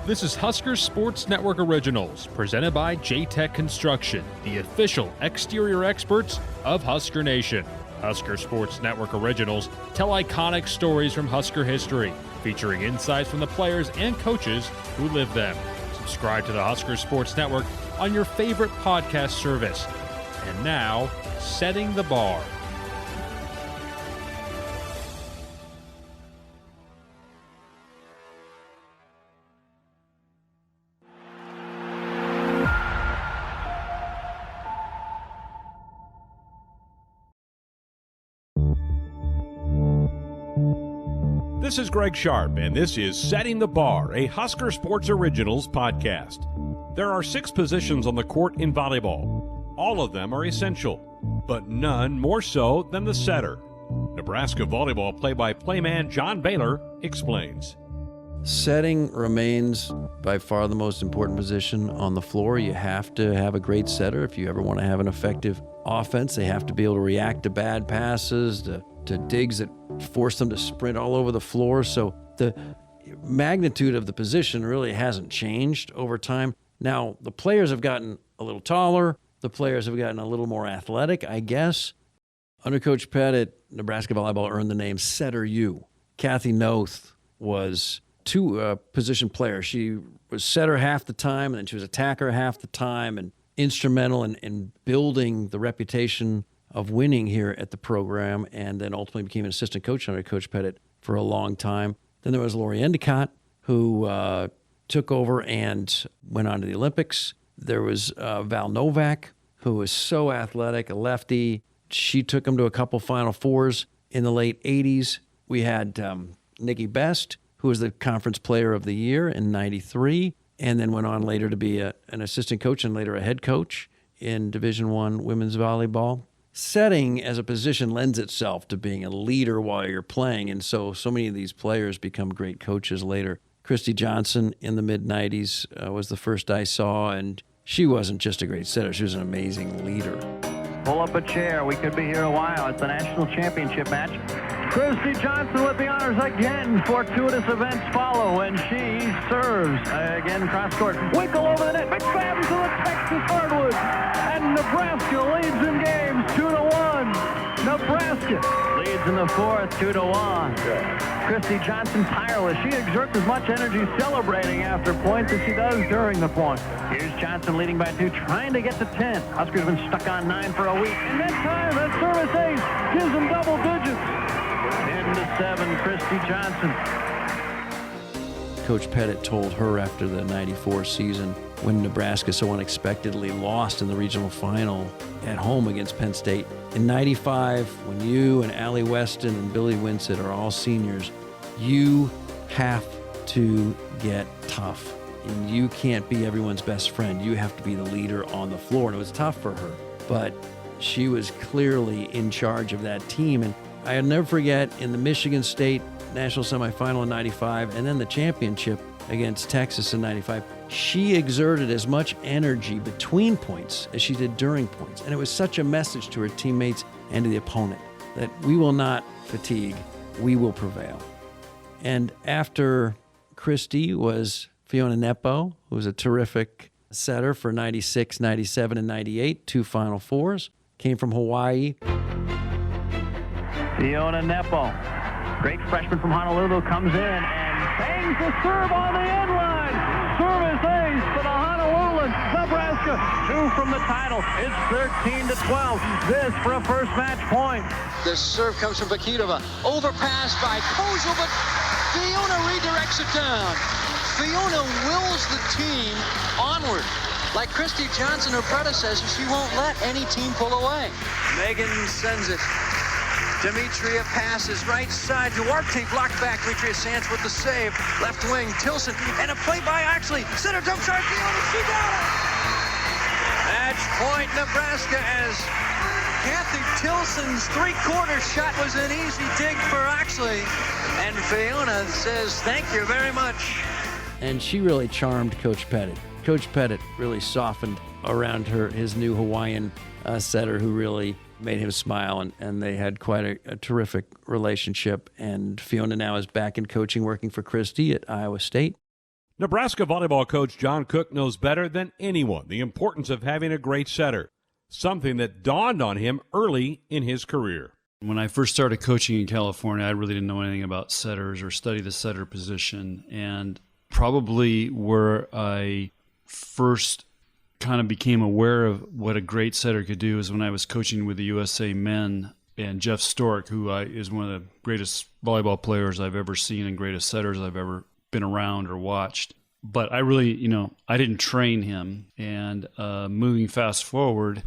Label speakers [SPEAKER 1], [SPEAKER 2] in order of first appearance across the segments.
[SPEAKER 1] This is Husker Sports Network Originals, presented by J-Tech Construction, the official exterior experts of Husker Nation. Husker Sports Network Originals tell iconic stories from Husker history, featuring insights from the players and coaches who live them. Subscribe to the Husker Sports Network on your favorite podcast service. And now, setting the bar.
[SPEAKER 2] This is Greg Sharp, and this is Setting the Bar, a Husker Sports Originals podcast. There are 6 positions on the court in volleyball. All of them are essential, but none more so than the setter. Nebraska volleyball play-by-play man John Baylor explains.
[SPEAKER 3] Setting remains by far the most important position on the floor. You have to have a great setter if you ever want to have an effective offense. They have to be able to react to bad passes, to digs that force them to sprint all over the floor. So the magnitude of the position really hasn't changed over time. Now, the players have gotten a little taller. The players have gotten a little more athletic, I guess. Under Coach Pettit, Nebraska volleyball earned the name Setter U. Kathy Noth was two-position player. She was setter half the time, and then she was attacker half the time, and instrumental in building the reputation of winning here at the program, and then ultimately became an assistant coach under Coach Pettit for a long time. Then there was Lori Endicott, who took over and went on to the Olympics. There was Val Novak, who was so athletic, a lefty. She took him to a couple Final Fours in the late 80s. We had Nikki Best, who was the Conference Player of the Year in 93, and then went on later to be an assistant coach and later a head coach in Division I women's volleyball. Setting as a position lends itself to being a leader while you're playing, and so many of these players become great coaches later. Christy Johnson in the mid-90s was the first I saw, and she wasn't just a great setter, she was an amazing leader.
[SPEAKER 4] Pull up a chair, we could be here a while. It's the national championship match. Christy Johnson with the honors again. Fortuitous events follow, and she serves. Again, cross-court. Winkle over the net. McFadden to the Texas hardwood. And Nebraska leads in games 2-1. Nebraska leads in the fourth 2-1. Christy Johnson tireless. She exerts as much energy celebrating after points as she does during the point. Here's Johnson leading by 2, trying to get to 10. Huskers have been stuck on 9 for a week. And that time, that service ace gives them double digits. 10-7, Christy Johnson.
[SPEAKER 3] Coach Pettit told her after the 94 season, when Nebraska so unexpectedly lost in the regional final at home against Penn State. In 95, when you and Allie Weston and Billy Winsett are all seniors, you have to get tough. And you can't be everyone's best friend. You have to be the leader on the floor. And it was tough for her, but she was clearly in charge of that team. And I'll never forget in the Michigan State National Semifinal in 95 and then the championship against Texas in 95, she exerted as much energy between points as she did during points. And it was such a message to her teammates and to the opponent that we will not fatigue, we will prevail. And after Christy was Fiona Nepo, who was a terrific setter for 96, 97, and 98, 2 Final Fours, came from Hawaii.
[SPEAKER 4] Fiona Nepo, great freshman from Honolulu, comes in and bangs the serve on the end line. Service ace for the Honoluluans. Nebraska, 2 from the title. It's 13-12. This for a first match point.
[SPEAKER 5] The serve comes from Vakitova. Overpass by Kozel, but Fiona redirects it down. Fiona wills the team onward. Like Christy Johnson, her predecessor, she won't let any team pull away. Megan sends it. Demetria passes right side. Duarte blocked back. Demetria Sands with the save. Left wing, Tilson. And a play by Oxley. Center jump shot. Fiona, she got it! Match point, Nebraska, as Kathy Tilson's three-quarter shot was an easy dig for Oxley. And Fiona says, thank you very much.
[SPEAKER 3] And she really charmed Coach Pettit. Coach Pettit really softened around his new Hawaiian setter who really made him smile, and they had quite a terrific relationship. And Fiona now is back in coaching, working for Christy at Iowa State.
[SPEAKER 2] Nebraska volleyball coach John Cook knows better than anyone the importance of having a great setter, something that dawned on him early in his career.
[SPEAKER 6] When I first started coaching in California, I really didn't know anything about setters or study the setter position. And probably where I first kind of became aware of what a great setter could do is when I was coaching with the USA men and Jeff Stork, who is one of the greatest volleyball players I've ever seen and greatest setters I've ever been around or watched. But I really, I didn't train him. And moving fast forward,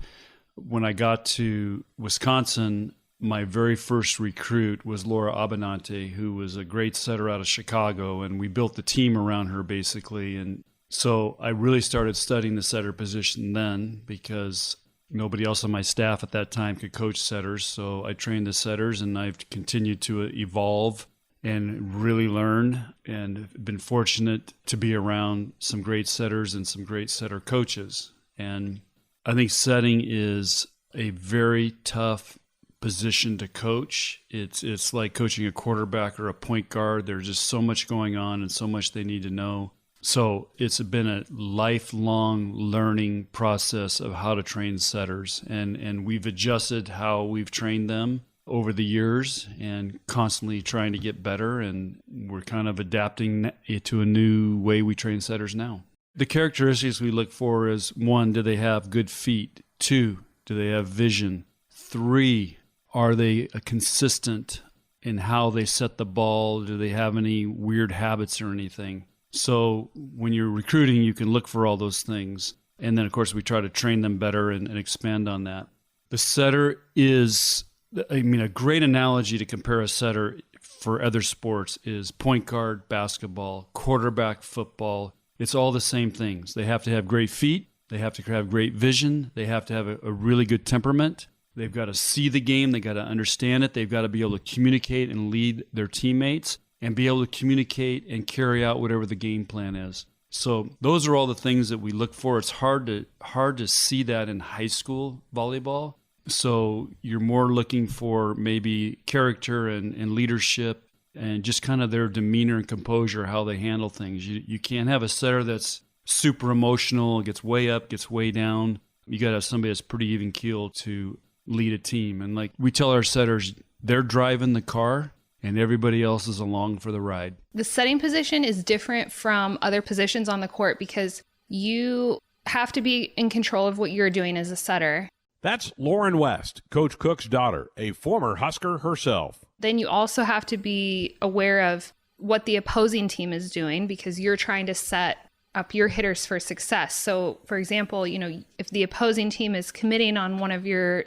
[SPEAKER 6] when I got to Wisconsin, my very first recruit was Laura Abinante, who was a great setter out of Chicago, and we built the team around her basically. And so I really started studying the setter position then because nobody else on my staff at that time could coach setters. So I trained the setters, and I've continued to evolve and really learn, and been fortunate to be around some great setters and some great setter coaches. And I think setting is a very tough position to coach. It's like coaching a quarterback or a point guard. There's just so much going on and so much they need to know. So it's been a lifelong learning process of how to train setters. And we've adjusted how we've trained them over the years and constantly trying to get better. And we're kind of adapting it to a new way we train setters now. The characteristics we look for is 1, do they have good feet? 2, do they have vision? 3, are they consistent in how they set the ball? Do they have any weird habits or anything? So when you're recruiting, you can look for all those things. And then, of course, we try to train them better and expand on that. The setter is, a great analogy to compare a setter for other sports is point guard, basketball, quarterback, football. It's all the same things. They have to have great feet. They have to have great vision. They have to have a really good temperament. They've got to see the game. They've got to understand it. They've got to be able to communicate and lead their teammates and be able to communicate and carry out whatever the game plan is. So those are all the things that we look for. It's hard to see that in high school volleyball. So you're more looking for maybe character and leadership and just kind of their demeanor and composure, how they handle things. You can't have a setter that's super emotional, gets way up, gets way down. You got to have somebody that's pretty even keeled to lead a team. And like we tell our setters, they're driving the car and everybody else is along for the ride.
[SPEAKER 7] The setting position is different from other positions on the court because you have to be in control of what you're doing as a setter.
[SPEAKER 2] That's Lauren West, Coach Cook's daughter, a former Husker herself.
[SPEAKER 7] Then you also have to be aware of what the opposing team is doing because you're trying to set up your hitters for success. So, for example, if the opposing team is committing on one of your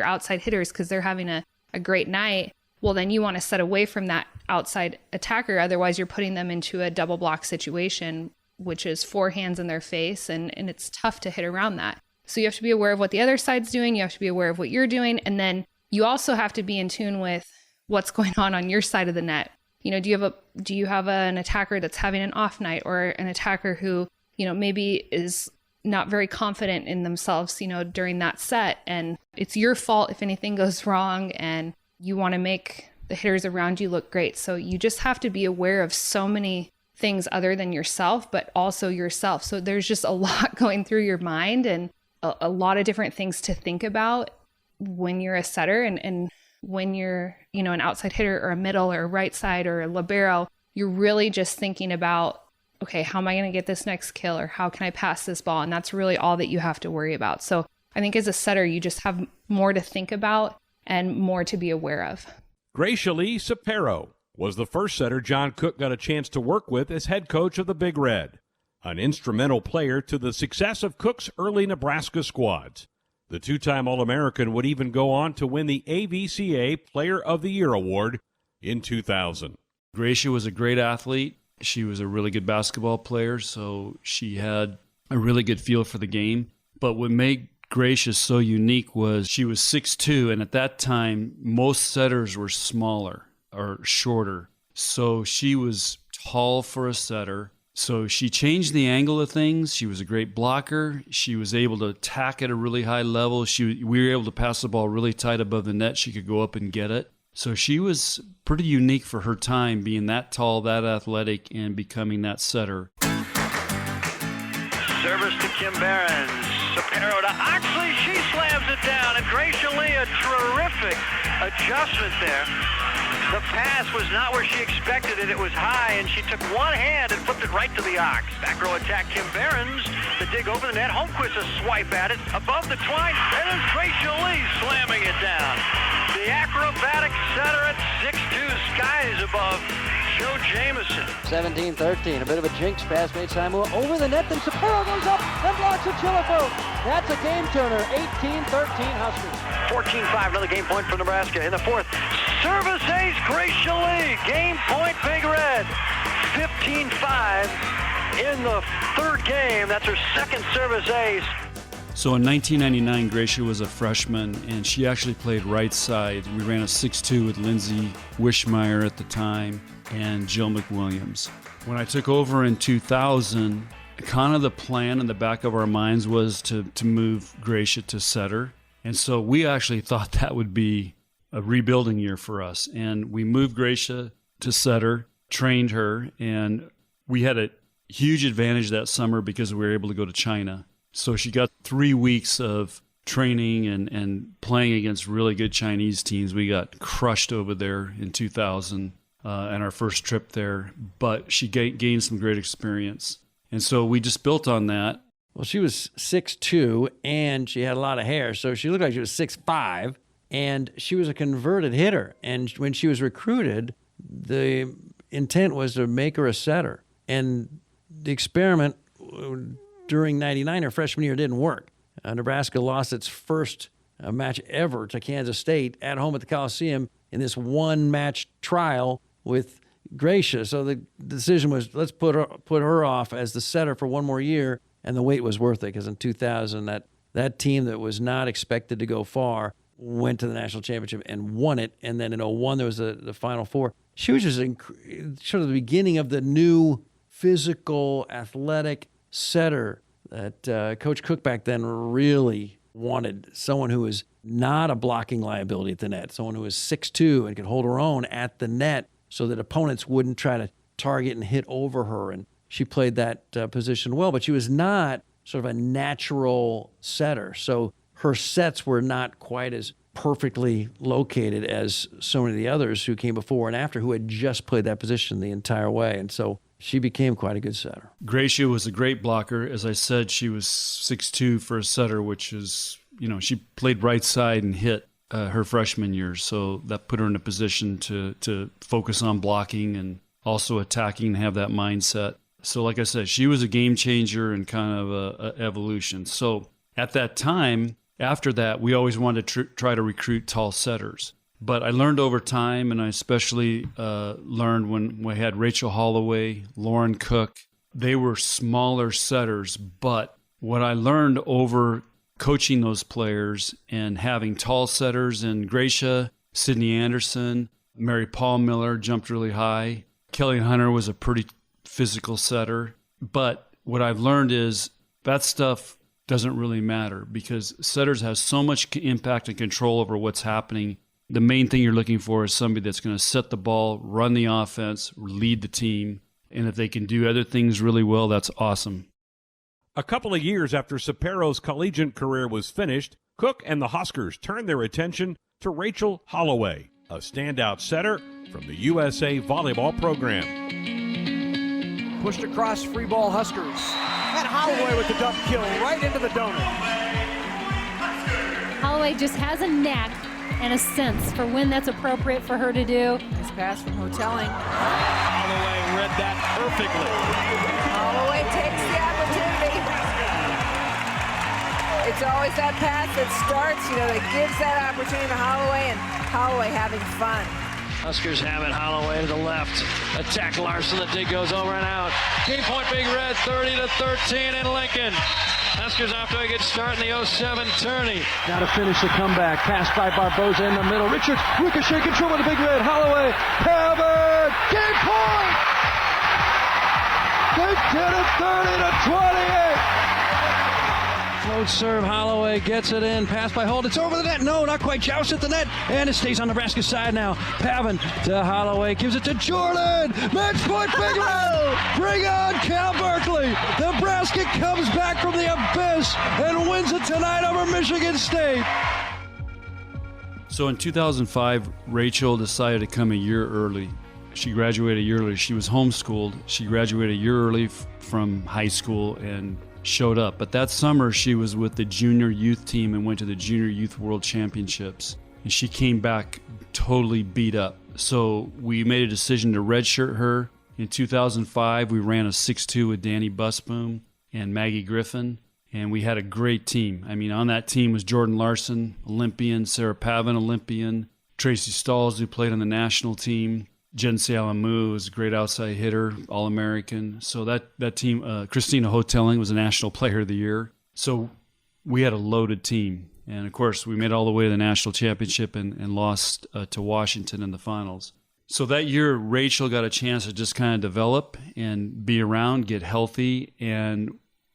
[SPEAKER 7] outside hitters because they're having a great night, well, then you want to set away from that outside attacker. Otherwise, you're putting them into a double block situation, which is 4 hands in their face, and it's tough to hit around that. So you have to be aware of what the other side's doing. You have to be aware of what you're doing. And then you also have to be in tune with what's going on your side of the net. Do you have an attacker that's having an off night or an attacker who, maybe is not very confident in themselves, during that set. And it's your fault if anything goes wrong and you want to make the hitters around you look great. So you just have to be aware of so many things other than yourself, but also yourself. So there's just a lot going through your mind and a lot of different things to think about when you're a setter and when you're, an outside hitter or a middle or a right side or a libero, you're really just thinking about, okay, how am I going to get this next kill or how can I pass this ball? And that's really all that you have to worry about. So I think as a setter, you just have more to think about and more to be aware of.
[SPEAKER 2] Gracia Soper was the first setter John Cook got a chance to work with as head coach of the Big Red, an instrumental player to the success of Cook's early Nebraska squads. The 2-time All-American would even go on to win the AVCA Player of the Year award in 2000.
[SPEAKER 6] Gracia was a great athlete. She was a really good basketball player, so she had a really good feel for the game. But what made Gracia so unique was she was 6'2", and at that time, most setters were smaller or shorter. So she was tall for a setter. So she changed the angle of things. She was a great blocker. She was able to attack at a really high level. We were able to pass the ball really tight above the net. She could go up and get it. So she was pretty unique for her time, being that tall, that athletic, and becoming that setter.
[SPEAKER 4] Service to Kim Behrens. Soper to Oxley. She slams it down. And Gracia Lee, a terrific adjustment there. The pass was not where she expected it. It was high, and she took one hand and flipped it right to the Ox. Back row attack, Kim Behrens. The dig over the net. Holmquist a swipe at it. Above the twine. And then Gracia Lee slamming it down. The acrobatic setter at 6'2", skies above Joe Jameson.
[SPEAKER 8] 17-13, a bit of a jinx pass made Samoa over the net, then Soper goes up and blocks a Chilifo. That's a game turner, 18-13 Huskers.
[SPEAKER 4] 14-5, another game point for Nebraska in the fourth. Service ace, Gracia Lee, game point, Big Red. 15-5 in the third game, that's her second service ace.
[SPEAKER 6] So in 1999, Gracia was a freshman, and she actually played right side. We ran a 6'2" with Lindsay Wishmeyer at the time and Jill McWilliams. When I took over in 2000, kind of the plan in the back of our minds was to move Gracia to setter. And so we actually thought that would be a rebuilding year for us. And we moved Gracia to setter, trained her, and we had a huge advantage that summer because we were able to go to China. So she got 3 weeks of training and playing against really good Chinese teams. We got crushed over there in 2000 and our first trip there, but she gained some great experience. And so we just built on that.
[SPEAKER 3] Well, she was 6'2", and she had a lot of hair, so she looked like she was 6'5", and she was a converted hitter. And when she was recruited, the intent was to make her a setter. And the experiment during 99, her freshman year, didn't work. Nebraska lost its first match ever to Kansas State at home at the Coliseum in this one-match trial with Gracia. So the decision was, let's put her off as the setter for one more year, and the wait was worth it, because in 2000, that team that was not expected to go far went to the national championship and won it, and then in 2001, there was the Final Four. She was just sort of the beginning of the new physical, athletic setter that Coach Cook back then really wanted. Someone who was not a blocking liability at the net, someone who was 6'2" and could hold her own at the net so that opponents wouldn't try to target and hit over her. And she played that position well, but she was not sort of a natural setter. So her sets were not quite as perfectly located as so many of the others who came before and after who had just played that position the entire way. And so she became quite a good setter.
[SPEAKER 6] Gracia was a great blocker. As I said, she was 6'2" for a setter, which is, she played right side and hit her freshman year. So that put her in a position to focus on blocking and also attacking and have that mindset. So like I said, she was a game changer and kind of a evolution. So at that time, after that, we always wanted to try to recruit tall setters. But I learned over time, and I especially learned when we had Rachel Holloway, Lauren Cook. They were smaller setters, but what I learned over coaching those players and having tall setters in Gracia, Sydney Anderson, Mary Paul Miller jumped really high. Kelly Hunter was a pretty physical setter. But what I've learned is that stuff doesn't really matter because setters have so much impact and control over what's happening. The main thing you're looking for is somebody that's going to set the ball, run the offense, lead the team. And if they can do other things really well, that's awesome.
[SPEAKER 2] A couple of years after Sopero's collegiate career was finished, Cook and the Huskers turned their attention to Rachel Holloway, a standout setter from the USA volleyball program.
[SPEAKER 9] Pushed across, free ball Huskers. And Holloway with the dump kill right into the donut.
[SPEAKER 10] Holloway just has a knack and a sense for when that's appropriate for her to do.
[SPEAKER 11] Nice pass from Hotelling.
[SPEAKER 9] Holloway read that perfectly.
[SPEAKER 11] Holloway takes the opportunity. It's always that pass that starts, that gives that opportunity to Holloway, and Holloway having fun.
[SPEAKER 5] Huskers have it. Holloway to the left. Attack Larson. The dig goes over and out. Game point Big Red, 30-13 in Lincoln. Huskers off to a good start in the 07 tourney.
[SPEAKER 9] Now to finish the comeback. Pass by Barboza in the middle. Richards, ricochet control with the Big Red. Holloway, covered. Game point! They did it 30-28. Float serve, Holloway gets it in, pass by Holt, it's over the net, no, not quite, joust at the net, and it stays on Nebraska's side now. Pavin to Holloway, gives it to Jordan, match point, Bigelow! Bring on Cal Berkeley! Nebraska comes back from the abyss and wins it tonight over Michigan State.
[SPEAKER 6] So in 2005, Rachel decided to come a year early. She graduated a year early. She was homeschooled. She graduated a year early from high school and showed up. But that summer, she was with the junior youth team and went to the Junior Youth World Championships. And she came back totally beat up. So we made a decision to redshirt her. In 2005, we ran a 6-2 with Danny Busboom and Maggie Griffin. And we had a great team. I mean, on that team was Jordan Larson, Olympian, Sarah Pavin, Olympian, Tracy Stalls, who played on the national team. Jen Salamu was a great outside hitter, All-American. So that team, Christina Hotelling was a National Player of the Year. So we had a loaded team. And, of course, we made it all the way to the national championship and lost to Washington in the finals. So that year, Rachel got a chance to just kind of develop and be around, get healthy. And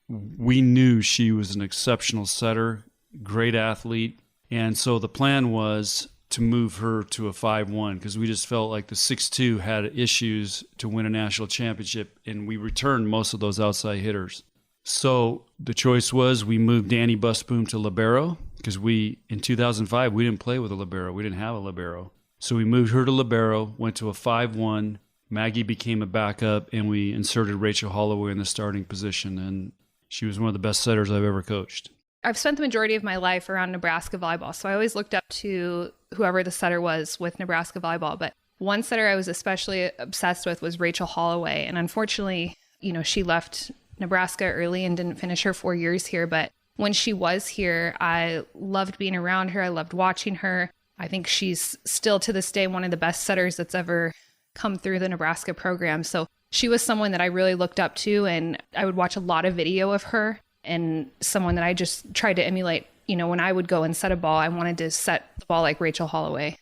[SPEAKER 6] we knew she was an exceptional setter, great athlete. And so the plan was to move her to a 5-1 because we just felt like the 6-2 had issues to win a national championship, and we returned most of those outside hitters. So the choice was we moved Danny Busboom to libero because in 2005, we didn't play with a libero. We didn't have a libero. So we moved her to libero, went to a 5-1. Maggie became a backup, and we inserted Rachel Holloway in the starting position, and she was one of the best setters I've ever coached.
[SPEAKER 7] I've spent the majority of my life around Nebraska volleyball, so I always looked up to whoever the setter was with Nebraska volleyball. But one setter I was especially obsessed with was Rachel Holloway. And unfortunately, she left Nebraska early and didn't finish her 4 years here. But when she was here, I loved being around her. I loved watching her. I think she's still to this day one of the best setters that's ever come through the Nebraska program. So she was someone that I really looked up to, and I would watch a lot of video of her. And someone that I just tried to emulate, when I would go and set a ball, I wanted to set the ball like Rachel Holloway.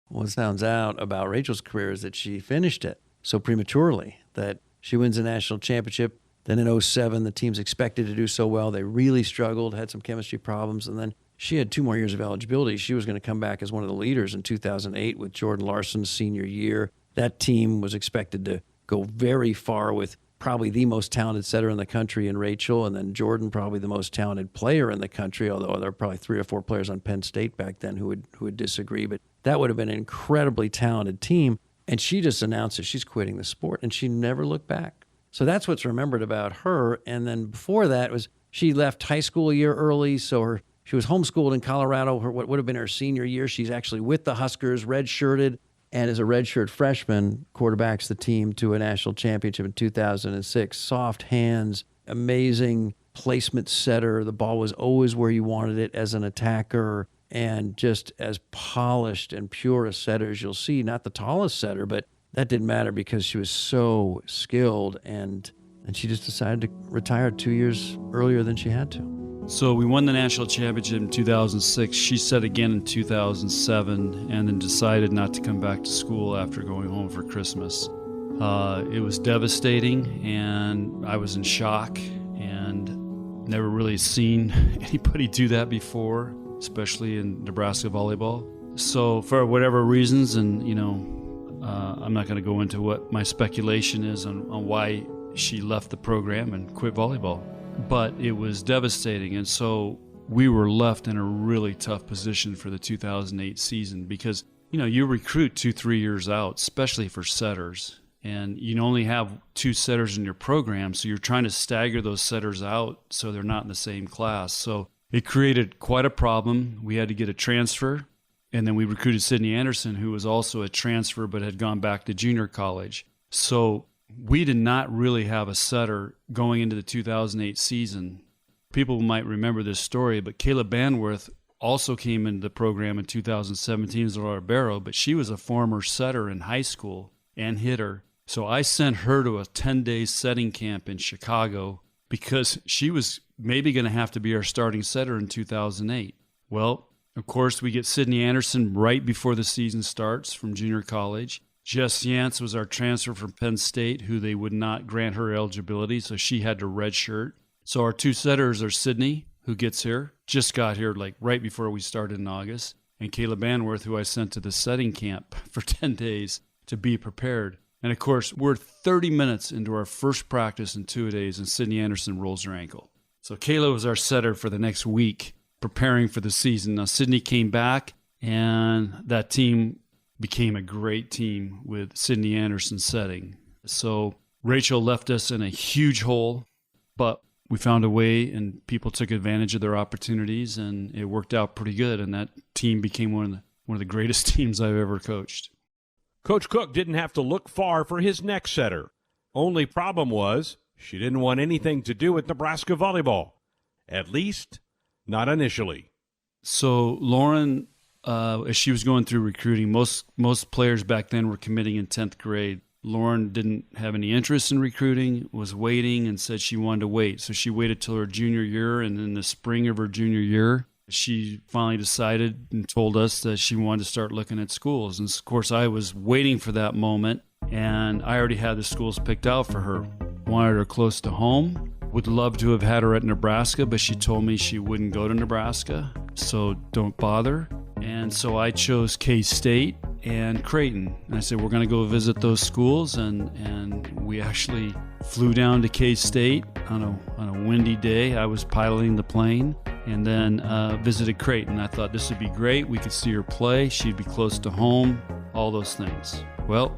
[SPEAKER 3] What sounds out about Rachel's career is that she finished it so prematurely, that she wins a national championship. Then in 2007, the team's expected to do so well. They really struggled, had some chemistry problems. And then she had 2 more years of eligibility. She was going to come back as one of the leaders in 2008 with Jordan Larson's senior year. That team was expected to go very far with probably the most talented setter in the country in Rachel, and then Jordan, probably the most talented player in the country, although there were probably 3 or 4 players on Penn State back then who would disagree. But that would have been an incredibly talented team. And she just announced that she's quitting the sport, and she never looked back. So that's what's remembered about her. And then before that was she left high school a year early, so she was homeschooled in Colorado. What would have been her senior year, she's actually with the Huskers, redshirted. And as a redshirt freshman, quarterbacks the team to a national championship in 2006. Soft hands, amazing placement setter. The ball was always where you wanted it as an attacker, and just as polished and pure a setter as you'll see. Not the tallest setter, but that didn't matter because she was so skilled, and she just decided to retire 2 years earlier than she had to.
[SPEAKER 6] So we won the national championship in 2006. She set again in 2007 and then decided not to come back to school after going home for Christmas. It was devastating, and I was in shock and never really seen anybody do that before, especially in Nebraska volleyball. So for whatever reasons, and I'm not going to go into what my speculation is on why she left the program and quit volleyball. But it was devastating, and so we were left in a really tough position for the 2008 season because, you recruit 2-3 years out, especially for setters, and you only have 2 setters in your program, so you're trying to stagger those setters out so they're not in the same class. So it created quite a problem. We had to get a transfer, and then we recruited Sydney Anderson, who was also a transfer but had gone back to junior college. So we did not really have a setter going into the 2008 season. People might remember this story, but Kayla Banworth also came into the program in 2017 as a libero, but she was a former setter in high school and hitter. So I sent her to a 10-day setting camp in Chicago because she was maybe going to have to be our starting setter in 2008. Well, of course, we get Sydney Anderson right before the season starts from junior college. Jess Yance was our transfer from Penn State, who they would not grant her eligibility, so she had to redshirt. So our 2 setters are Sydney who gets here, just got here like right before we started in August, and Caleb Anworth, who I sent to the setting camp for 10 days to be prepared. And of course, we're 30 minutes into our first practice in 2 days, and Sydney Anderson rolls her ankle. So Kayla was our setter for the next week, preparing for the season. Now, Sydney came back, and that team became a great team with Sydney Anderson setting. So Rachel left us in a huge hole, but we found a way, and people took advantage of their opportunities, and it worked out pretty good. And that team became one of the greatest teams I've ever coached.
[SPEAKER 2] Coach Cook didn't have to look far for his next setter. Only problem was she didn't want anything to do with Nebraska volleyball. At least, not initially.
[SPEAKER 6] So Lauren, as she was going through recruiting, most players back then were committing in 10th grade. Lauren didn't have any interest in recruiting, was waiting, and said she wanted to wait. So she waited till her junior year, and in the spring of her junior year, she finally decided and told us that she wanted to start looking at schools. And of course, I was waiting for that moment, and I already had the schools picked out for her. Wanted her close to home. Would love to have had her at Nebraska, but she told me she wouldn't go to Nebraska, so don't bother. And so I chose K-State and Creighton. And I said, we're going to go visit those schools. And we actually flew down to K-State on a windy day. I was piloting the plane, and then visited Creighton. I thought this would be great. We could see her play. She'd be close to home, all those things. Well,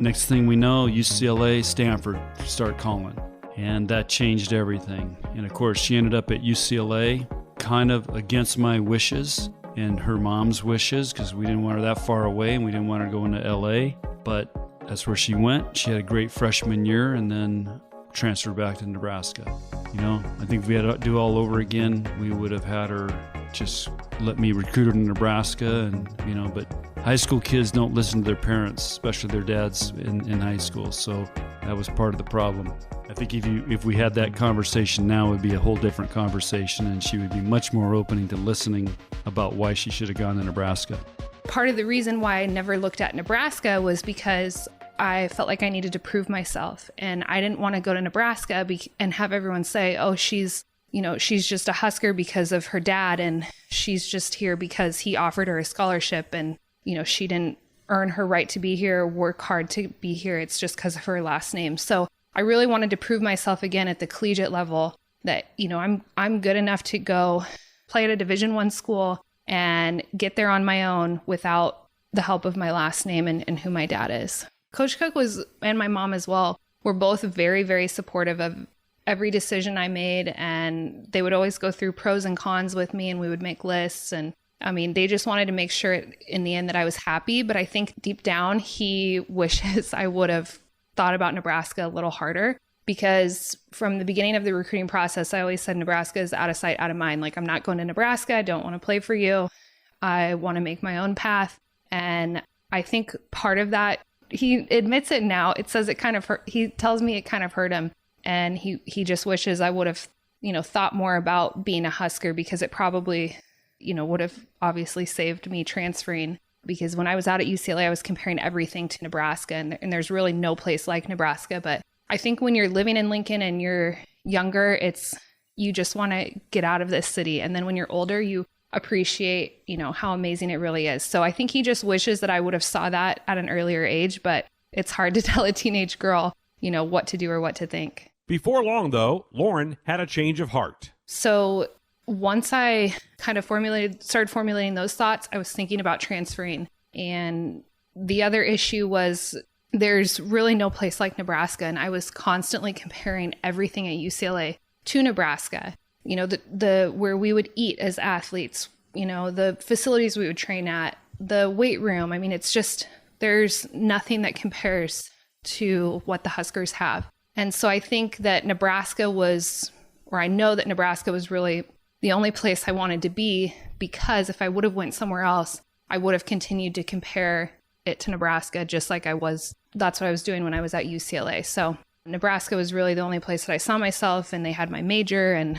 [SPEAKER 6] next thing we know, UCLA, Stanford start calling. And that changed everything. And of course, she ended up at UCLA, kind of against my wishes and her mom's wishes, because we didn't want her that far away and we didn't want her going to LA. But that's where she went. She had a great freshman year and then transferred back to Nebraska. You know, I think if we had to do all over again, we would have had her just let me recruit her to Nebraska. And, you know, but high school kids don't listen to their parents, especially their dads in high school. So that was part of the problem. I think if we had that conversation now, it would be a whole different conversation, and she would be much more open to listening about why she should have gone to Nebraska.
[SPEAKER 7] Part of the reason why I never looked at Nebraska was because I felt like I needed to prove myself, and I didn't want to go to Nebraska and have everyone say, oh, she's just a Husker because of her dad, and she's just here because he offered her a scholarship, and, you know, she didn't earn her right to be here, work hard to be here. It's just because of her last name. So I really wanted to prove myself again at the collegiate level that, you know, I'm good enough to go play at a Division I school and get there on my own without the help of my last name and who my dad is. Coach Cook and my mom as well, were both very, very supportive of every decision I made, and they would always go through pros and cons with me, and we would make lists. And I mean, they just wanted to make sure in the end that I was happy. But I think deep down, he wishes I would have thought about Nebraska a little harder, because from the beginning of the recruiting process, I always said Nebraska is out of sight, out of mind. Like, I'm not going to Nebraska. I don't want to play for you. I want to make my own path. And I think part of that, he admits it now. It says it kind of hurt. He tells me it kind of hurt him. And he just wishes I would have, you know, thought more about being a Husker, because it probably, you know, would have obviously saved me transferring. Because when I was out at UCLA, I was comparing everything to Nebraska, and there's really no place like Nebraska. But I think when you're living in Lincoln and you're younger, you just want to get out of this city. And then when you're older, you appreciate, you know, how amazing it really is. So I think he just wishes that I would have saw that at an earlier age, but it's hard to tell a teenage girl, you know, what to do or what to think.
[SPEAKER 2] Before long, though, Lauren had a change of heart.
[SPEAKER 7] So once I kind of started formulating those thoughts, I was thinking about transferring. And the other issue was there's really no place like Nebraska. And I was constantly comparing everything at UCLA to Nebraska. You know, the where we would eat as athletes, you know, the facilities we would train at, the weight room. I mean, it's just, there's nothing that compares to what the Huskers have. And so I think that Nebraska was, or I know that Nebraska was really the only place I wanted to be, because if I would have went somewhere else, I would have continued to compare it to Nebraska, just like that's what I was doing when I was at UCLA. So Nebraska was really the only place that I saw myself, and they had my major, and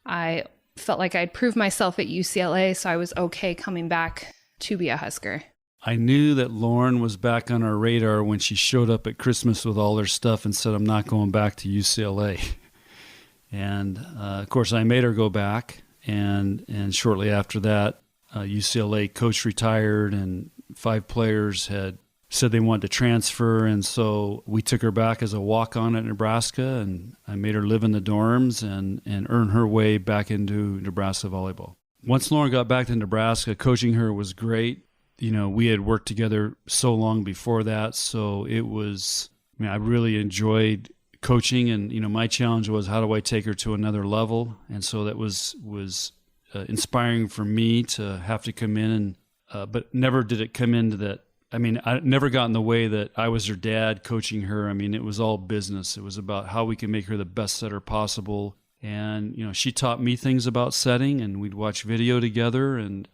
[SPEAKER 7] I felt like I'd proved myself at UCLA, so I was okay coming back to be a Husker.
[SPEAKER 6] I knew that Lauren was back on our radar when she showed up at Christmas with all her stuff and said, I'm not going back to UCLA. And, of course, I made her go back. And shortly after that, UCLA coach retired, and 5 players had said they wanted to transfer. And so we took her back as a walk-on at Nebraska, and I made her live in the dorms and earn her way back into Nebraska volleyball. Once Lauren got back to Nebraska, coaching her was great. We had worked together so long before that, so it was, I really enjoyed coaching, and, my challenge was, how do I take her to another level? And so that was inspiring for me to have to come in, but never did it come into that. I never got in the way that I was her dad coaching her. It was all business. It was about how we can make her the best setter possible. And, she taught me things about setting, and we'd watch video together. And,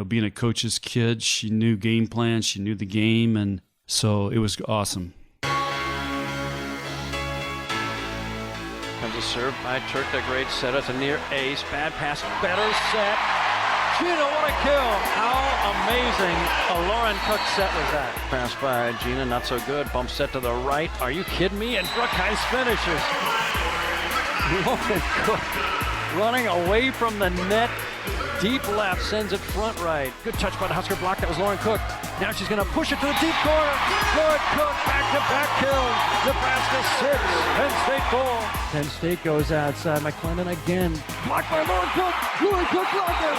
[SPEAKER 6] being a coach's kid, she knew game plans, she knew the game. And so it was awesome.
[SPEAKER 3] Comes a serve by Turk, a great setter. It's a near ace. Bad pass, better set. Gina, what a kill. How amazing a Lauren Cook set was that. Pass by Gina, not so good. Bump set to the right. Are you kidding me? And Brookheim finishes. Lauren Cook running away from the net. Deep left, sends it front right. Good touch by the Husker block. That was Lauren Cook. Now she's going to push it to the deep corner. Lauren Cook, back-to-back kills. Nebraska 6, Penn State 4. Penn State goes outside. McClendon again. Blocked by Lauren Cook. Lauren Cook blocked it.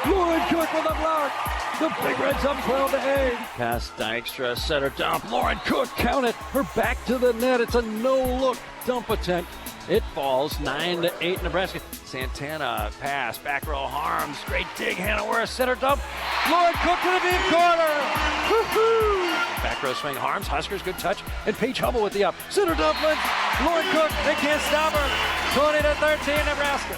[SPEAKER 3] Lauren Cook with a block. The Big Reds up 12-8. Pass Dykstra, center dump. Lauren Cook, count it. Her back to the net. It's a no-look dump attempt. It falls 9-8 Nebraska. Santana pass, back row Harms, great dig, Hannah Worth, center dump. Lauren Cook to the deep corner. Woo-hoo! Back row swing, Harms, Huskers, good touch, and Paige Hubble with the up. Center dump, Lauren Cook, they can't stop her. 20-13 Nebraska.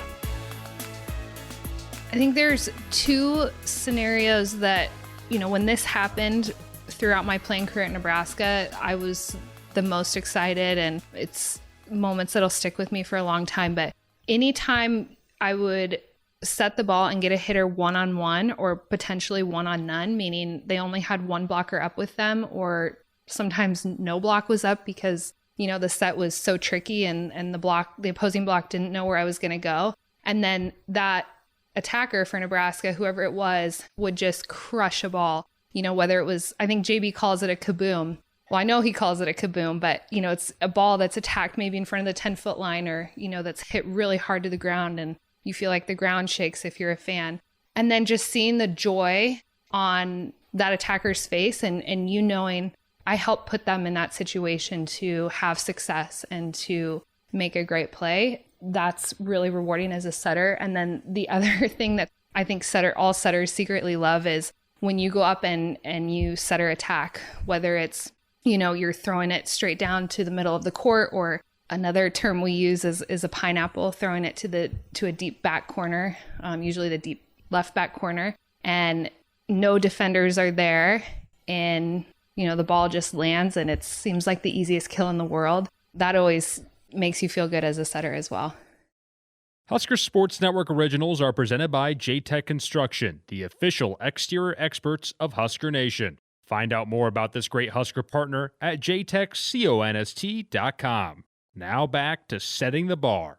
[SPEAKER 7] I think there's 2 scenarios that, when this happened throughout my playing career at Nebraska, I was the most excited, and it's moments that'll stick with me for a long time. But anytime I would set the ball and get a hitter one-on-one or potentially one-on-none, meaning they only had one blocker up with them, or sometimes no block was up because, the set was so tricky and the opposing block didn't know where I was going to go. And then that attacker for Nebraska, whoever it was, would just crush a ball, whether it was, I think JB calls it a kaboom. Well, I know he calls it a kaboom, but, it's a ball that's attacked maybe in front of the 10-foot line, or, that's hit really hard to the ground, and you feel like the ground shakes if you're a fan. And then just seeing the joy on that attacker's face and knowing I helped put them in that situation to have success and to make a great play, that's really rewarding as a setter. And then the other thing that I think all setters secretly love is when you go up and you setter attack, whether it's you're throwing it straight down to the middle of the court, or another term we use is a pineapple, throwing it to a deep back corner, usually the deep left back corner, and no defenders are there, and the ball just lands, and it seems like the easiest kill in the world. That always makes you feel good as a setter as well.
[SPEAKER 1] Husker Sports Network originals are presented by J-Tech Construction, the official exterior experts of Husker Nation. Find out more about this great Husker partner at jtechconst.com. Now back to setting the bar.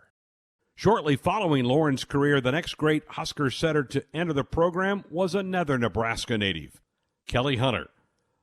[SPEAKER 2] Shortly following Lauren's career, the next great Husker setter to enter the program was another Nebraska native, Kelly Hunter.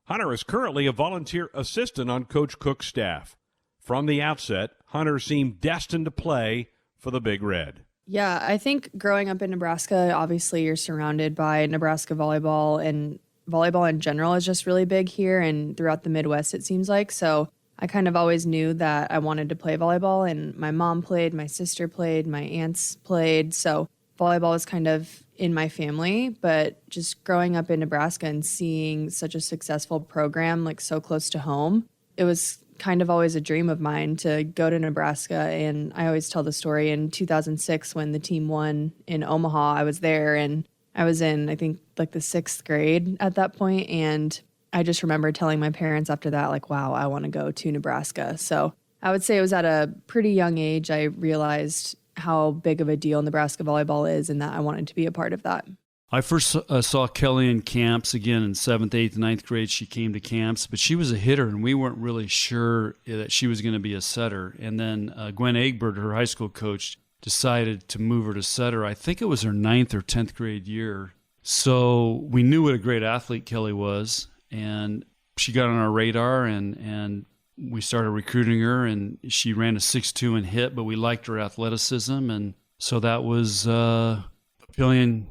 [SPEAKER 2] Hunter is currently a volunteer assistant on Coach Cook's staff. From the outset, Hunter seemed destined to play for the Big Red.
[SPEAKER 12] Yeah, I think growing up in Nebraska, obviously you're surrounded by Nebraska volleyball, and volleyball in general is just really big here and throughout the Midwest, it seems like. So I kind of always knew that I wanted to play volleyball, and my mom played, my sister played, my aunts played. So volleyball was kind of in my family, but just growing up in Nebraska and seeing such a successful program like so close to home, it was kind of always a dream of mine to go to Nebraska. And I always tell the story in 2006 when the team won in Omaha, I was there, and I was in, I think, like the 6th grade at that point. And I just remember telling my parents after that, like, wow, I want to go to Nebraska. So I would say it was at a pretty young age I realized how big of a deal Nebraska volleyball is and that I wanted to be a part of that.
[SPEAKER 6] I first saw Kelly in camps again in 7th, 8th, 9th grade. She came to camps, but she was a hitter, and we weren't really sure that she was going to be a setter. And then Gwen Egbert, her high school coach, decided to move her to setter. I think it was her 9th or 10th grade year. So we knew what a great athlete Kelly was, and she got on our radar, and we started recruiting her, and she ran a 6'2" and hit, but we liked her athleticism, and so that was a Papillion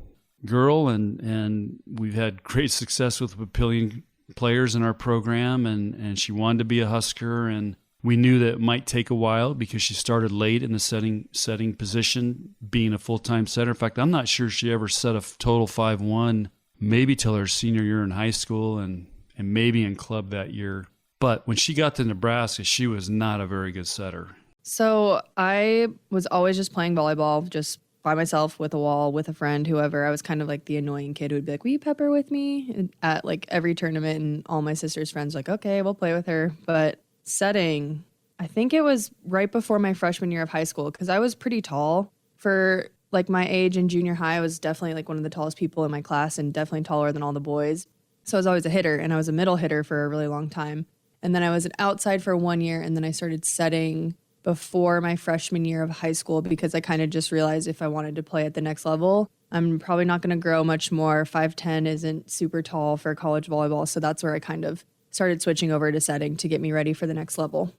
[SPEAKER 6] girl, and we've had great success with Papillion players in our program, and she wanted to be a Husker, and we knew that it might take a while because she started late in the setting position, being a full-time setter. In fact, I'm not sure she ever set a total 5-1, maybe till her senior year in high school and maybe in club that year. But when she got to Nebraska, she was not a very good setter.
[SPEAKER 12] So I was always just playing volleyball, just by myself with a wall, with a friend, whoever. I was kind of like the annoying kid who would be like, will you pepper with me? At like every tournament, and all my sister's friends were like, okay, we'll play with her. But setting, I think it was right before my freshman year of high school, because I was pretty tall for like my age in junior high. I was definitely like one of the tallest people in my class and definitely taller than all the boys. So I was always a hitter, and I was a middle hitter for a really long time. And then I was an outside for 1 year, and then I started setting before my freshman year of high school because I kind of just realized if I wanted to play at the next level, I'm probably not going to grow much more. 5'10" isn't super tall for college volleyball. So that's where I kind of started switching over to setting to get me ready for the next level.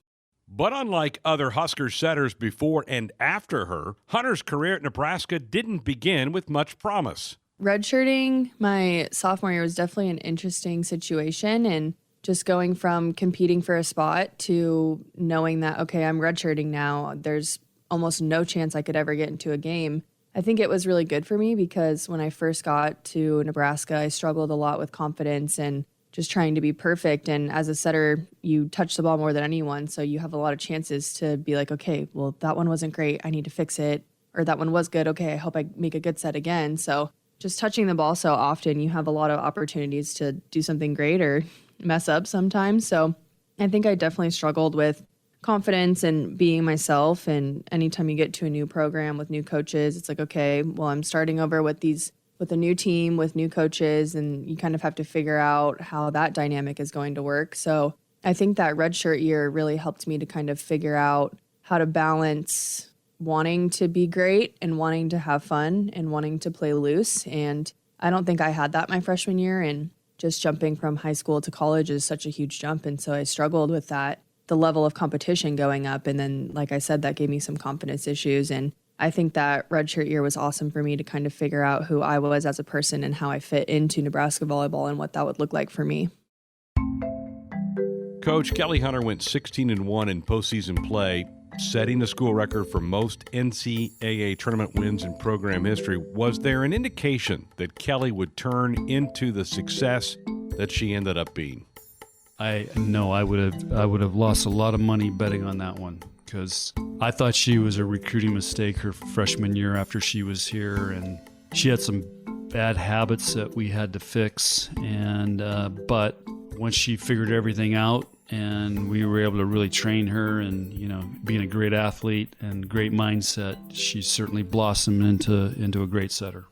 [SPEAKER 2] But unlike other Husker setters before and after her, Hunter's career at Nebraska didn't begin with much promise.
[SPEAKER 12] Redshirting my sophomore year was definitely an interesting situation, and just going from competing for a spot to knowing that, okay, I'm redshirting now, there's almost no chance I could ever get into a game. I think it was really good for me because when I first got to Nebraska, I struggled a lot with confidence and just trying to be perfect. And as a setter, you touch the ball more than anyone, so you have a lot of chances to be like, okay, well, that one wasn't great, I need to fix it. Or that one was good, okay, I hope I make a good set again. So just touching the ball so often, you have a lot of opportunities to do something great or mess up sometimes. So I think I definitely struggled with confidence and being myself. And anytime you get to a new program with new coaches, it's like, okay, well, I'm starting over with a new team, with new coaches, and you kind of have to figure out how that dynamic is going to work. So I think that redshirt year really helped me to kind of figure out how to balance wanting to be great and wanting to have fun and wanting to play loose. And I don't think I had that my freshman year, and just jumping from high school to college is such a huge jump. And so I struggled with that, the level of competition going up. And then, like I said, that gave me some confidence issues. And I think that redshirt year was awesome for me to kind of figure out who I was as a person and how I fit into Nebraska volleyball and what that would look like for me.
[SPEAKER 2] Coach, Kelly Hunter went 16-1 in postseason play, setting the school record for most NCAA tournament wins in program history. Was there an indication that Kelly would turn into the success that she ended up being?
[SPEAKER 6] I would have lost a lot of money betting on that one, because I thought she was a recruiting mistake her freshman year after she was here, and she had some bad habits that we had to fix. And but once she figured everything out, and we were able to really train her, and being a great athlete and great mindset, she certainly blossomed into a great setter.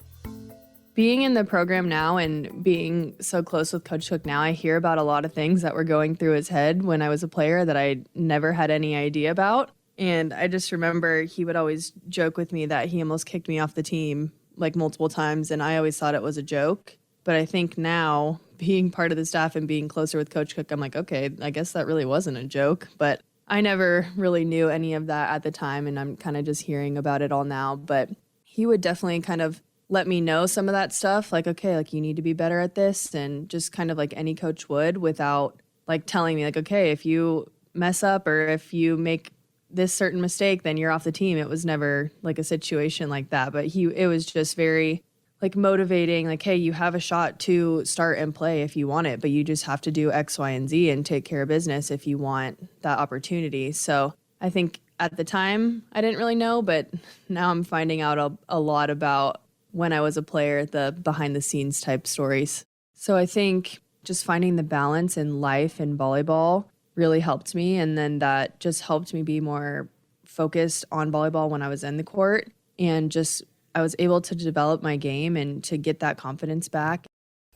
[SPEAKER 12] Being in the program now and being so close with Coach Cook now, I hear about a lot of things that were going through his head when I was a player that I never had any idea about. And I just remember he would always joke with me that he almost kicked me off the team like multiple times, and I always thought it was a joke. But I think now, being part of the staff and being closer with Coach Cook, I'm like, okay, I guess that really wasn't a joke. But I never really knew any of that at the time, and I'm kind of just hearing about it all now. But he would definitely kind of let me know some of that stuff, like, okay, like, you need to be better at this, and just kind of like any coach would, without like telling me like, okay, if you mess up or if you make this certain mistake, then you're off the team. It was never like a situation like that. But it was just very like motivating, like, hey, you have a shot to start and play if you want it, but you just have to do X, Y, and Z and take care of business if you want that opportunity. So I think at the time I didn't really know, but now I'm finding out a lot about when I was a player, the behind the scenes type stories. So I think just finding the balance in life and volleyball really helped me. And then that just helped me be more focused on volleyball when I was in the court, and just I was able to develop my game and to get that confidence back.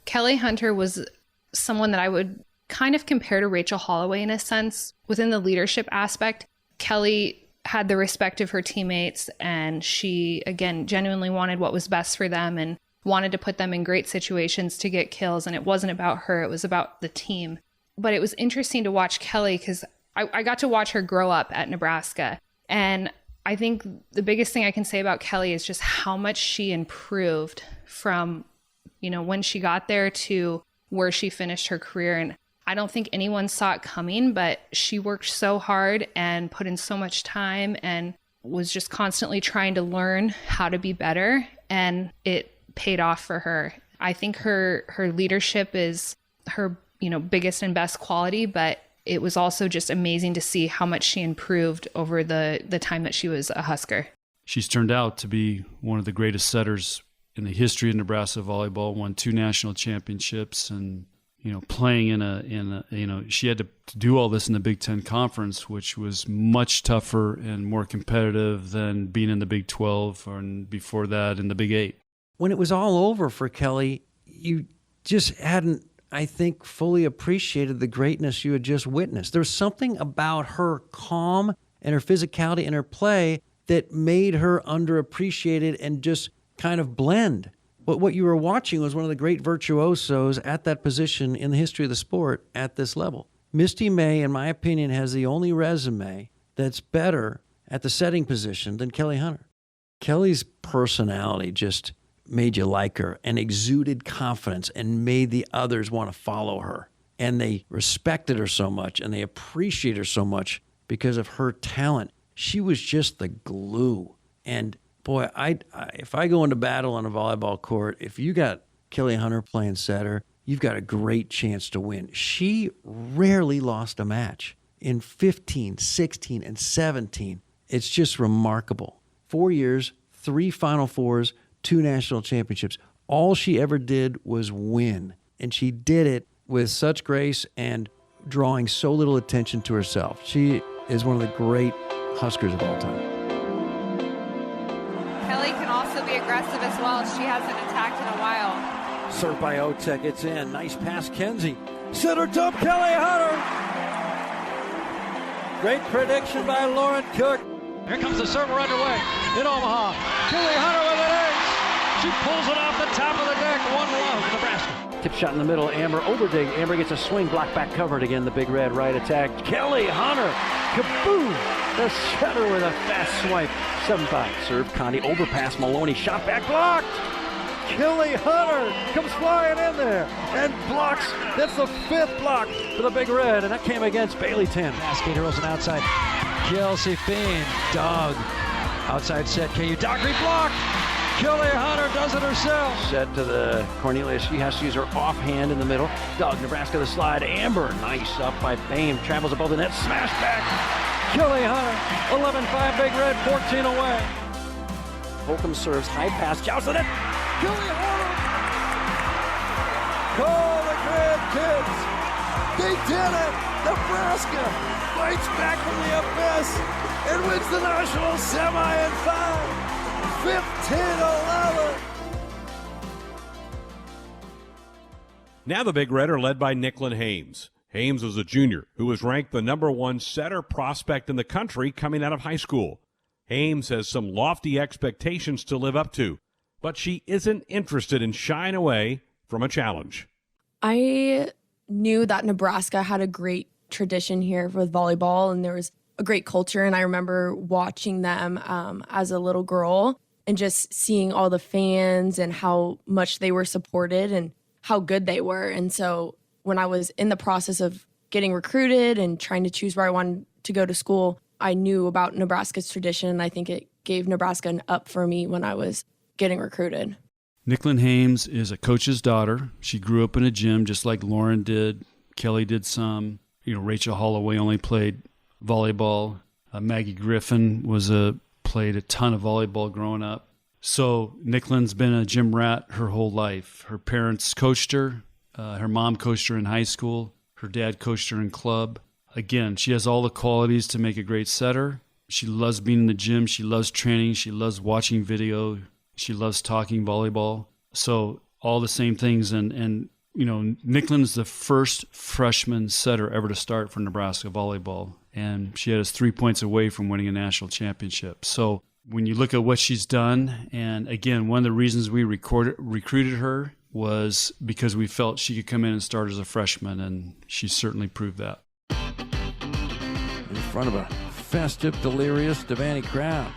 [SPEAKER 7] Kelly Hunter was someone that I would kind of compare to Rachel Holloway in a sense within the leadership aspect. Kelly had the respect of her teammates, and she, again, genuinely wanted what was best for them and wanted to put them in great situations to get kills. And it wasn't about her, it was about the team. But it was interesting to watch Kelly because I got to watch her grow up at Nebraska. And I think the biggest thing I can say about Kelly is just how much she improved from, when she got there to where she finished her career. And I don't think anyone saw it coming, but she worked so hard and put in so much time and was just constantly trying to learn how to be better. And it paid off for her. I think her leadership is her, biggest and best quality, but it was also just amazing to see how much she improved over the time that she was a Husker.
[SPEAKER 6] She's turned out to be one of the greatest setters in the history of Nebraska volleyball, won 2 national championships, and playing in a she had to do all this in the Big Ten Conference, which was much tougher and more competitive than being in the Big 12 and before that in the Big 8.
[SPEAKER 3] When it was all over for Kelly, you just hadn't, I think, fully appreciated the greatness you had just witnessed. There's something about her calm and her physicality and her play that made her underappreciated and just kind of blend. But what you were watching was one of the great virtuosos at that position in the history of the sport at this level. Misty May, in my opinion, has the only resume that's better at the setting position than Kelly Hunter. Kelly's personality just made you like her and exuded confidence and made the others want to follow her. And they respected her so much and they appreciate her so much because of her talent. She was just the glue. And boy, if I go into battle on a volleyball court, if you got Kelly Hunter playing setter, you've got a great chance to win. She rarely lost a match in 15, 16, and 17. It's just remarkable. 4 years, 3 Final Fours, 2 national championships. All she ever did was win. And she did it with such grace and drawing so little attention to herself. She is one of the great Huskers of all time.
[SPEAKER 11] Kelly can also be aggressive as well. She hasn't attacked in a while.
[SPEAKER 9] Serve by Otek. It's in. Nice pass, Kenzie. Center dump, Kelly Hunter. Great prediction by Lauren Cook. Here comes the server underway in Omaha. Kelly Hunter with an ace. She pulls it off the top of the deck. 1-love, Nebraska.
[SPEAKER 8] Tip shot in the middle. Amber overdig. Amber gets a swing. Block back covered again. The big red right attack. Kelly Hunter. Kaboom. The setter with a fast swipe. 7-5. Serve. Connie overpass Maloney. Shot back blocked.
[SPEAKER 9] Kelly Hunter comes flying in there and blocks. That's the 5th block for the big red, and that came against Bailey 10. Skater Rosen outside. Kelsey Feen. Dog. Outside set. KU. Doggery block. Kelly Hunter does it herself.
[SPEAKER 8] Set to the Cornelius. She has to use her offhand in the middle. Doug, Nebraska the slide. Amber, nice up by Fame. Travels above the net. Smash back.
[SPEAKER 9] Kelly Hunter. 11-5 big red. 14 away.
[SPEAKER 8] Holcomb serves. High pass. Joust the net.
[SPEAKER 9] Kelly Hunter. Call the grandkids. They did it. Nebraska fights back from the abyss and wins the national semi in 5. 15-11.
[SPEAKER 2] Now the Big Red are led by Nicklin Hames. Hames was a junior who was ranked the #1 setter prospect in the country coming out of high school. Hames has some lofty expectations to live up to, but she isn't interested in shying away from a challenge.
[SPEAKER 13] I knew that Nebraska had a great tradition here with volleyball, and there was a great culture, and I remember watching them as a little girl and just seeing all the fans and how much they were supported and how good they were. And so when I was in the process of getting recruited and trying to choose where I wanted to go to school, I knew about Nebraska's tradition, and I think it gave Nebraska an up for me when I was getting recruited.
[SPEAKER 6] Nicklin Hames is a coach's daughter. She grew up in a gym just like Lauren did. Kelly did some. Rachel Holloway only played volleyball. Maggie Griffin played a ton of volleyball growing up. So Nicklin's been a gym rat her whole life. Her parents coached her. Her mom coached her in high school. Her dad coached her in club. Again, she has all the qualities to make a great setter. She loves being in the gym. She loves training. She loves watching video. She loves talking volleyball. So all the same things. And Nicklin's the first freshman setter ever to start for Nebraska volleyball. and she had us 3 points away from winning a national championship. So when you look at what she's done, and again, one of the reasons we recruited her was because we felt she could come in and start as a freshman, and she certainly proved that.
[SPEAKER 3] In front of a festive, delirious Devaney crowd.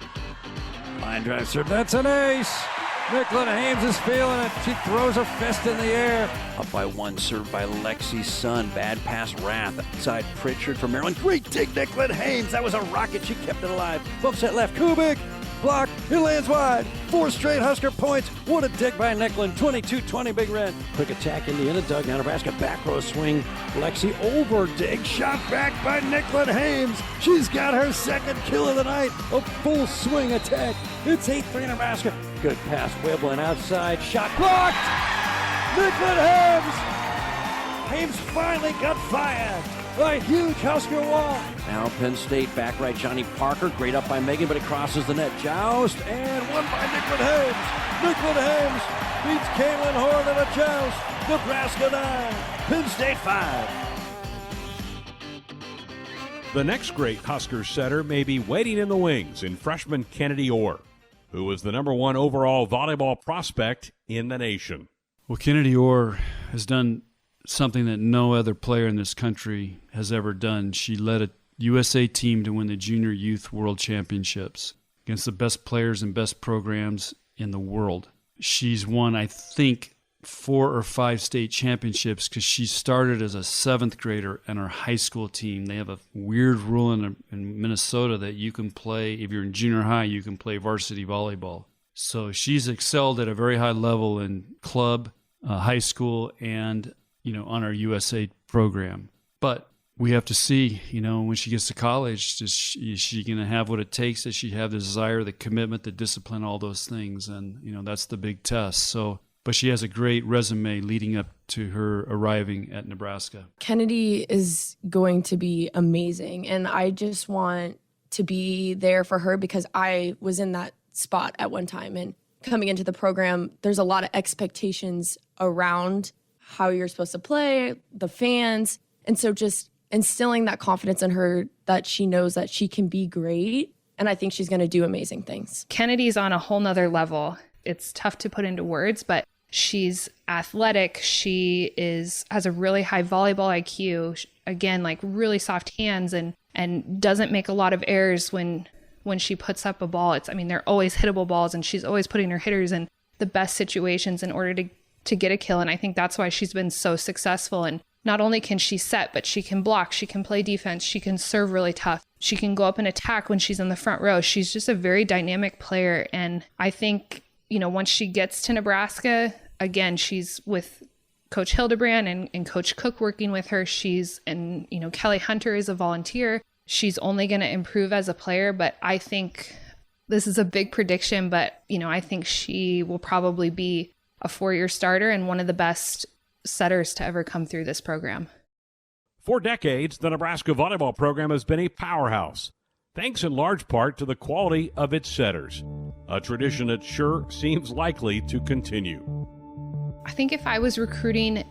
[SPEAKER 3] Line drive serve, that's an ace! Nicklin Hames is feeling it. She throws a fist in the air. Up by one, served by Lexi's son. Bad pass, Rath. Outside Pritchard from Maryland. Great dig, Nicklin Hames. That was a rocket. She kept it alive. Bump set left. Kubik. Block. It lands wide. 4 straight Husker points. What a dig by Nicklin. 22-20 Big Red. Quick attack in the inner dug. Now Nebraska back row swing. Lexi over dig. Shot back by Nicklin Hames. She's got her second kill of the night. A full swing attack. It's 8-3 Nebraska. Good pass, Wiblin outside, shot blocked! Nicklin Hames! Hames finally got fired! A huge Husker wall! Now Penn State, back right, Johnny Parker, great up by Megan, but it crosses the net. Joust, and won by Nicklin Hames! Nicklin Hames beats Kaylin Horn in a joust! Nebraska 9, Penn State 5.
[SPEAKER 2] The next great Husker setter may be waiting in the wings in freshman Kennedy Orr, who was the #1 overall volleyball prospect in the nation.
[SPEAKER 6] Well, Kennedy Orr has done something that no other player in this country has ever done. She led a USA team to win the Junior Youth World Championships against the best players and best programs in the world. She's won, I think, 4 or 5 state championships because she started as a 7th grader in her high school team. They have a weird rule in Minnesota that you can play, if you're in junior high, you can play varsity volleyball. So she's excelled at a very high level in club, high school, and, on our USA program. But we have to see, when she gets to college, is she going to have what it takes? Does she have the desire, the commitment, the discipline, all those things? And, that's the big test. But she has a great resume leading up to her arriving at Nebraska.
[SPEAKER 13] Kennedy is going to be amazing, and I just want to be there for her because I was in that spot at one time. And coming into the program, there's a lot of expectations around how you're supposed to play, the fans. And so just instilling that confidence in her that she knows that she can be great. And I think she's going to do amazing things.
[SPEAKER 7] Kennedy's on a whole nother level. It's tough to put into words, but she's athletic. She has a really high volleyball IQ. Again, like really soft hands and doesn't make a lot of errors when she puts up a ball. They're always hittable balls, and she's always putting her hitters in the best situations in order to get a kill. And I think that's why she's been so successful. And not only can she set, but she can block, she can play defense, she can serve really tough. She can go up and attack when she's in the front row. She's just a very dynamic player. And I think, once she gets to Nebraska, again, she's with Coach Hildebrand and Coach Cook working with her. Kelly Hunter is a volunteer. She's only going to improve as a player, but I think this is a big prediction, but, I think she will probably be a 4-year starter and one of the best setters to ever come through this program.
[SPEAKER 2] For decades, the Nebraska volleyball program has been a powerhouse, thanks in large part to the quality of its setters, a tradition that sure seems likely to continue.
[SPEAKER 7] I think if I was recruiting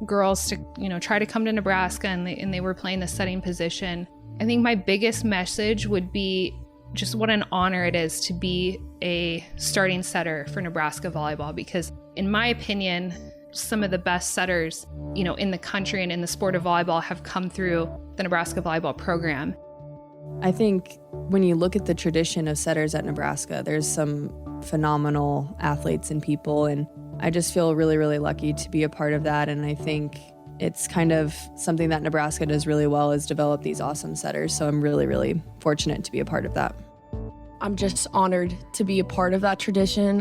[SPEAKER 7] girls to, try to come to Nebraska and they were playing the setting position, I think my biggest message would be just what an honor it is to be a starting setter for Nebraska volleyball, because in my opinion, some of the best setters, in the country and in the sport of volleyball have come through the Nebraska volleyball program.
[SPEAKER 12] I think when you look at the tradition of setters at Nebraska, there's some phenomenal athletes and people, and I just feel really, really lucky to be a part of that. And I think it's kind of something that Nebraska does really well, is develop these awesome setters. So I'm really, really fortunate to be a part of that.
[SPEAKER 13] I'm just honored to be a part of that tradition.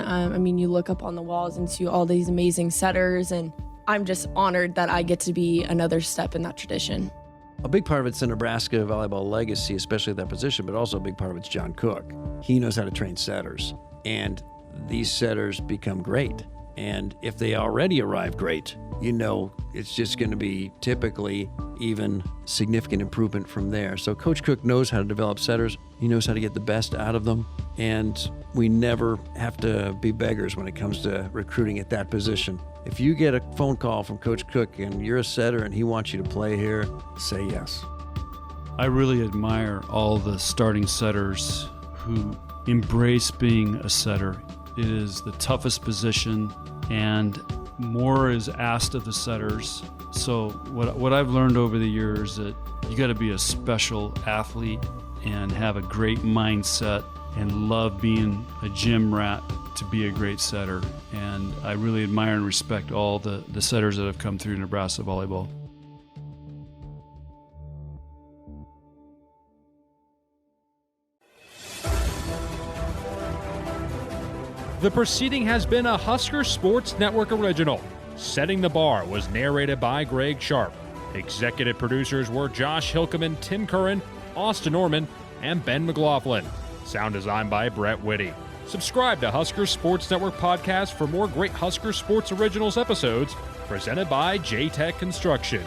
[SPEAKER 13] You look up on the walls and see all these amazing setters, and I'm just honored that I get to be another step in that tradition.
[SPEAKER 3] A big part of it's the Nebraska volleyball legacy, especially at that position, but also a big part of it's John Cook. He knows how to train setters, and these setters become great. And if they already arrive great, it's just going to be typically even significant improvement from there. So Coach Cook knows how to develop setters. He knows how to get the best out of them. And we never have to be beggars when it comes to recruiting at that position. If you get a phone call from Coach Cook and you're a setter and he wants you to play here, say yes.
[SPEAKER 6] I really admire all the starting setters who embrace being a setter. It is the toughest position, and more is asked of the setters. So what I've learned over the years that you got to be a special athlete and have a great mindset and love being a gym rat to be a great setter. And I really admire and respect all the setters that have come through Nebraska volleyball.
[SPEAKER 1] The proceeding has been a Husker Sports Network original. Setting the Bar was narrated by Greg Sharp. Executive producers were Josh Hilkeman, Tim Curran, Austin Orman, and Ben McLaughlin. Sound design by Brett Whitty. Subscribe to Husker Sports Network podcast for more great Husker Sports Originals episodes presented by J-Tech Construction.